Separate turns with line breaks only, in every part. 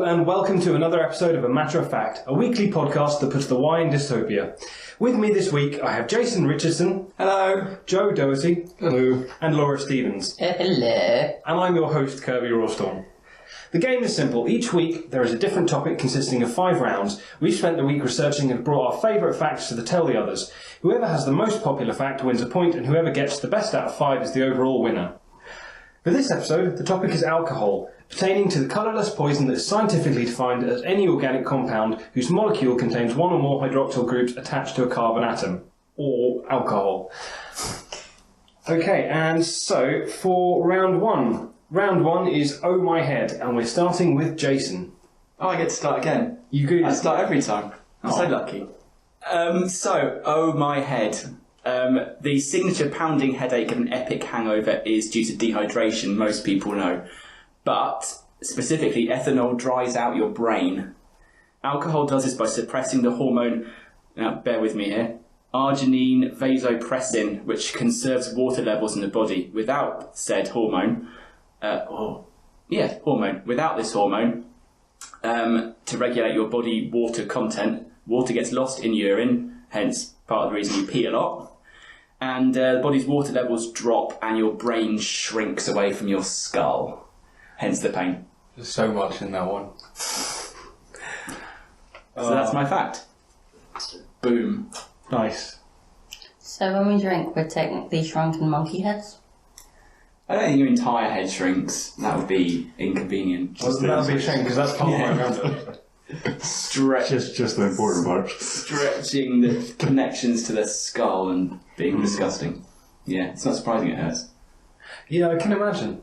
and welcome to another episode of A Matter of Fact, a weekly podcast that puts the why in dystopia. With me this week, I have Jason Richardson.
Hello.
Joe Doherty.
Hello.
And Laura Stevens.
Hello.
And I'm your host, Kirby Rawstorm. The game is simple. Each week, there is a different topic consisting of 5 rounds. We've spent the week researching and brought our favourite facts to tell the others. Whoever has the most popular fact wins a point, and whoever gets the best out of 5 is the overall winner. For this episode, the topic is alcohol, pertaining to the colourless poison that is scientifically defined as any organic compound whose molecule contains one or more hydroxyl groups attached to a carbon atom, or alcohol. Okay, and so for round 1. Round 1 is Oh My Head, and we're starting with Jason.
Oh, I get to start again.
You go.
I start every time. I'm so lucky. Oh My Head. The signature pounding headache of an epic hangover is due to dehydration, most people know. But, specifically, ethanol dries out your brain. Alcohol does this by suppressing the hormone, now bear with me here, arginine vasopressin, which conserves water levels in the body. Without said hormone, without this hormone, to regulate your body water content, water gets lost in urine, hence part of the reason you pee a lot. And the body's water levels drop and your brain shrinks away from your skull. Hence the pain.
There's so much in that one.
So that's my fact. Boom.
Nice.
So when we drink, we're technically shrunken monkey heads?
I don't think your entire head shrinks. That would be inconvenient.
Well, that would be a shame, because that's part of my round.
Just the important part.
Stretching the connections to the skull and being disgusting. Yeah, it's not surprising it hurts.
Yeah, I can imagine.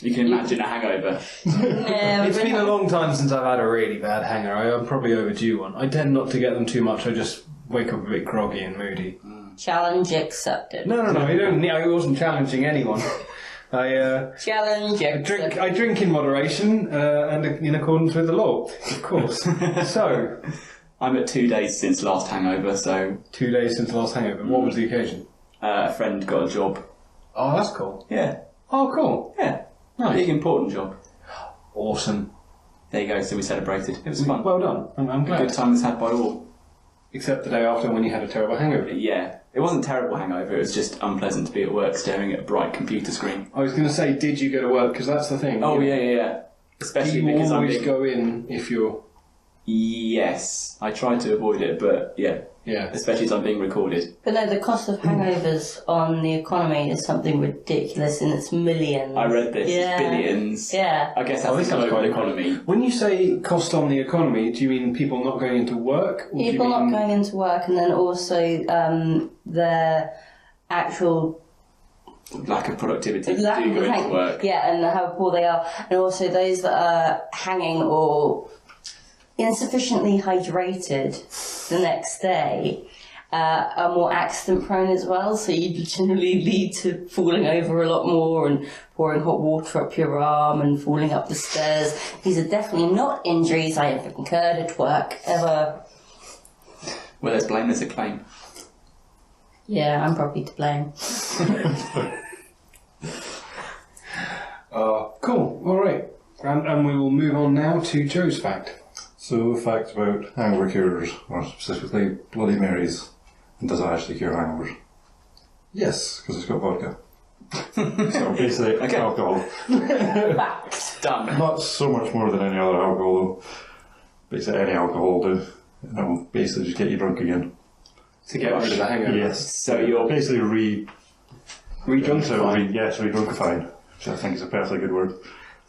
You can imagine a hangover.
Yeah,
It's been a long time since I've had a really bad hangover. I'm probably overdue one. I tend not to get them too much. I just wake up a bit groggy and moody.
Challenge accepted.
No, you don't need. I wasn't challenging anyone.
Challenge accepted.
I drink in moderation and in accordance with the law, of course. So,
I'm at 2 days since last hangover, so
2 days since the last hangover. What was the occasion?
a friend got a job.
Oh, that's cool.
Yeah.
Oh, cool.
Yeah.
Nice.
Big important job.
Awesome.
There you go, so we celebrated. It was fun.
Well done. I'm
A
glad.
good time was had by all.
Except the day after when you had a terrible hangover.
Yeah. It wasn't a terrible hangover, it was just unpleasant to be at work staring at a bright computer screen.
I was going to say, did you go to work? Because that's the thing.
Oh, yeah. Especially
Do you
because I'm
always
being...
go in if you're...
Yes. I try to avoid it, but yeah.
Yeah.
Especially as I'm being recorded.
But no, the cost of hangovers on the economy is something ridiculous, and it's millions.
I read this.
Yeah.
Billions.
Yeah.
I guess
Oh,
that's
this
the
sounds
global
quite
economy.
When you say cost on the economy, do you mean people not going into work? Or
People
do you mean...
not going into work, and then also their actual
Lack of productivity to go into work.
Yeah, and how poor they are. And also those that are hanging or insufficiently hydrated the next day are more accident prone as well, so you generally lead to falling over a lot more and pouring hot water up your arm and falling up the stairs. These are definitely not injuries I have incurred at work ever.
Well, there's blame, there's a claim.
Yeah, I'm probably to blame.
Cool, alright. And we will move on now to Joe's fact.
So, facts about hangover cures, or specifically Bloody Marys. And does it actually cure hangovers? Yes, because it's got vodka. So basically,
Okay.
alcohol.
Facts.
Done.
Not so much more than any other alcohol, though. Basically, any alcohol will do. It'll basically just get you drunk again.
To get rid of the hangover.
Yes.
So you're...
Basically,
Re-drunkifying.
Yes, re-drunkifying. Which I think is a perfectly good word.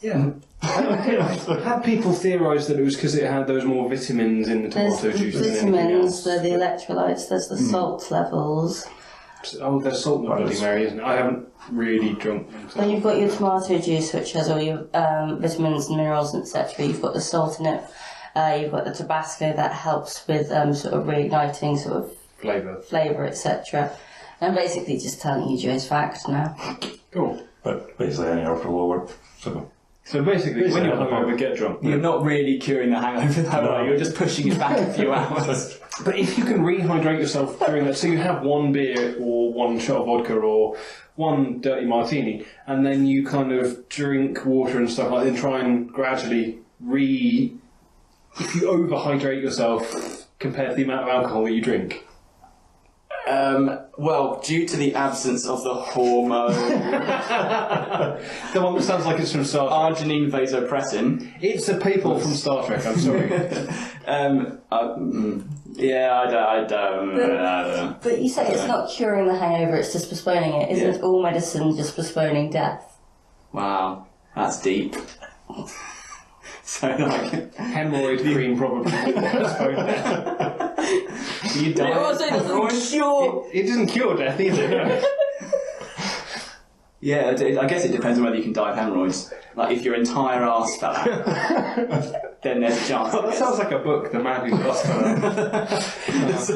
Yeah. I've had people theorise that it was because it had those more vitamins in the
There's
tomato
the
juice than anything
vitamins,
else.
there's the electrolytes, there's the salt levels.
Oh, there's salt in the Bloody Mary, isn't it? I haven't really drunk them. So.
Then you've got your tomato juice, which has all your vitamins and minerals, etc. You've got the salt in it. You've got the Tabasco that helps with sort of reigniting sort of flavour, etc. I'm basically just telling you Joe's fact now.
Cool.
But basically, any alcohol will work. So,
So basically, when you're hungover, get drunk.
You're not really curing the hangover that way, you're just pushing it back a few hours.
But if you can rehydrate yourself during that, so you have one beer or one shot of vodka or one dirty martini, and then you kind of drink water and stuff like that, and try and gradually if you overhydrate yourself compared to the amount of alcohol that you drink.
Well, due to the absence of the hormone...
The one that sounds like it's from Star Trek.
Arginine vasopressin.
It's the people from Star Trek, I'm sorry.
I don't.
But you say it's not curing the hangover, it's just postponing it. Isn't all medicine just postponing death?
Wow, that's deep. So, like...
Hemorrhoid cream probably.
You die.
It also doesn't cure...
It doesn't cure death either, no.
Yeah, I guess it depends on whether you can die of hemorrhoids. Like, if your entire arse fell out, then there's a chance.
Oh, that sounds like a book, The Man Who Lost Her.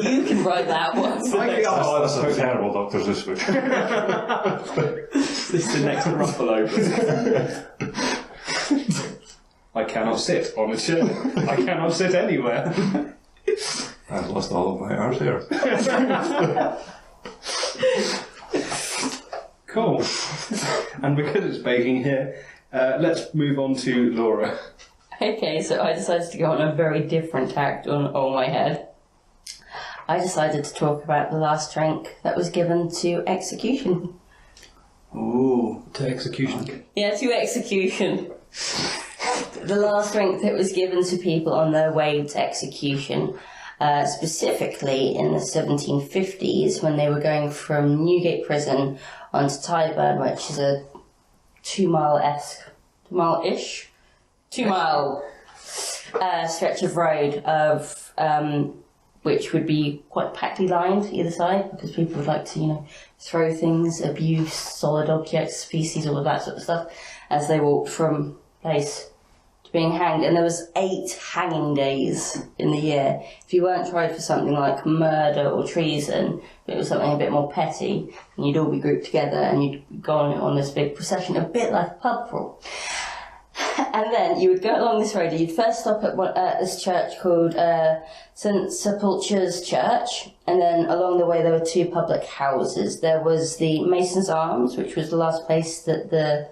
You can write that one.
That's a terrible Doctors this week.
This is the next Ruffalo.
I cannot sit on a chair. I cannot sit anywhere.
I've lost all of my arse hair.
Cool. And because it's baking here, let's move on to Laura.
Okay, so I decided to go on a very different tact on my head. I decided to talk about the last drink that was given to execution.
Ooh.
To execution.
Yeah, to execution. The last drink that was given to people on their way to execution, specifically in the 1750s when they were going from Newgate Prison onto Tyburn, which is a 2 mile-ish stretch of road which would be quite packly lined either side because people would like to, throw things, abuse solid objects, feces, all of that sort of stuff as they walked from place to being hanged. And there was 8 hanging days in the year. If you weren't tried for something like murder or treason, but it was something a bit more petty, and you'd all be grouped together and you'd go on this big procession, a bit like a pub crawl. And then you would go along this road. You'd first stop at this church called St Sepulchre's Church, and then along the way there were 2 public houses. There was the Mason's Arms, which was the last place that the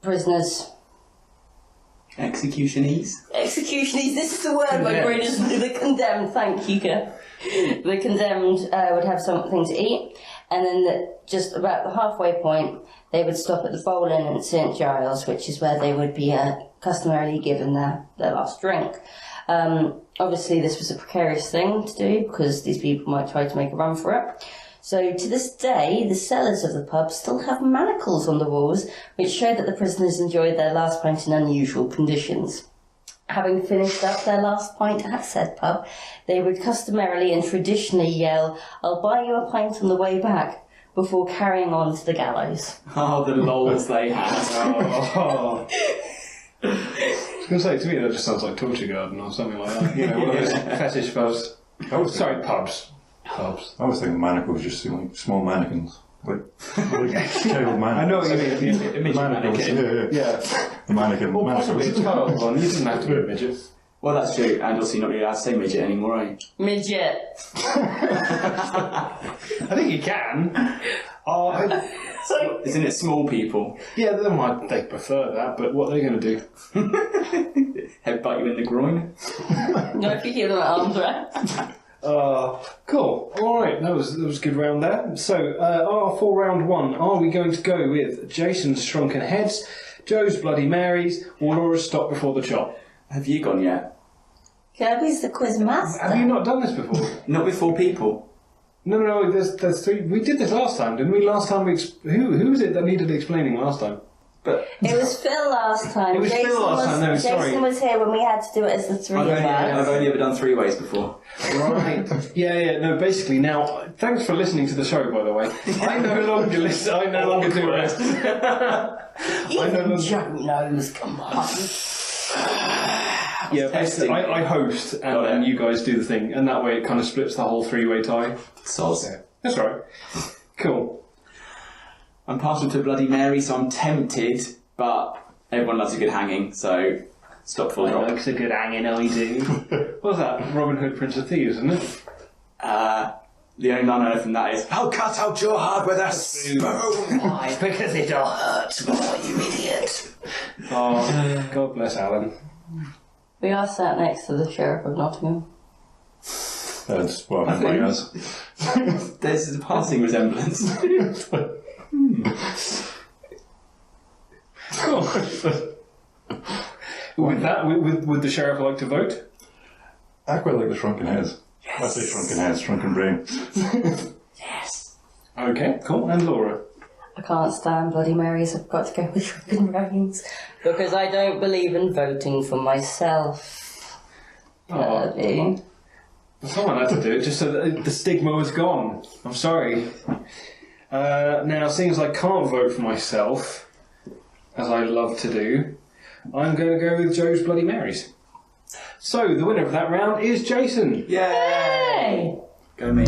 prisoners...
Executionees,
this is the word my brain is... The condemned, thank you, Kev. The condemned would have something to eat, and then just about the halfway point, they would stop at the Bowl Inn in St Giles, which is where they would be customarily given their last drink. Obviously, this was a precarious thing to do, because these people might try to make a run for it. So, to this day, the cellars of the pub still have manacles on the walls, which show that the prisoners enjoyed their last pint in unusual conditions. Having finished up their last pint at said pub, they would customarily and traditionally yell, "I'll buy you a pint on the way back," before carrying on to the gallows.
Oh, the lols they had.
Oh. I was going to say, to me that just sounds like Torture Garden or something like that. One of those fetish pubs. Pubs.
I was thinking manacles just seem like small mannequins. Like child mannequins.
I know what you mean.
Mannequins. Yeah. The mannequin.
Or possibly a child one. You didn't have to be a midget.
Well, that's true, and also you're not really allowed to say midget anymore, are you?
Midget.
I think you can.
Isn't it small people?
Yeah, they prefer that, but what are they going to do?
Headbutt you in the groin?
No, if you hear them at arm's length.
Cool. Alright, that was a good round there. So, for round 1, are we going to go with Jason's Shrunken Heads, Joe's Bloody Marys, or Laura's Stop Before the Chop?
Have you gone yet?
Kirby's the quiz master.
Have you not done this before?
Not with 4 people.
No, there's 3. We did this last time, didn't we? Last time who was it that needed explaining last time?
But
it was Phil last time.
It was Phil last time, no, sorry.
Jason was here when we had to do it as the 3 of us.
I've only ever done 3 ways before.
Right. Yeah, no, basically now, thanks for listening to the show, by the way. I no longer listen, I no longer do it.
Even Joe knows, come on.
Yeah, basically, I host, and then you guys do the thing, and that way it kind of splits the whole 3-way tie.
Soz.
Yeah. That's right. Cool.
I'm partial to Bloody Mary, so I'm tempted, but Everyone loves a good hanging, so stop full drop.
Looks a good hanging, I do. What's that? Robin Hood, Prince of Thieves, isn't it?
The only line I know from that is, I'll cut out your heart with a spoon.
Why? Because it'll hurt more, you idiot.
Oh, God bless Alan.
We are sat next to the Sheriff of Nottingham.
That's what I'm playing as.
There's a passing resemblance.
Cool. With that, would the Sheriff like to vote?
I quite like the Shrunken Heads.
Yes.
I say Shrunken Heads, Shrunken Brain.
Yes.
Okay, cool. And Laura?
I can't stand Bloody Marys. I've got to go with Shrunken Brains because I don't believe in voting for myself. Sadly.
Someone had to do it just so that the stigma was gone. I'm sorry. Now, seeing as I can't vote for myself, as I love to do, I'm going to go with Joe's Bloody Marys. So, the winner of that round is Jason.
Yay!
Hey!
Go me.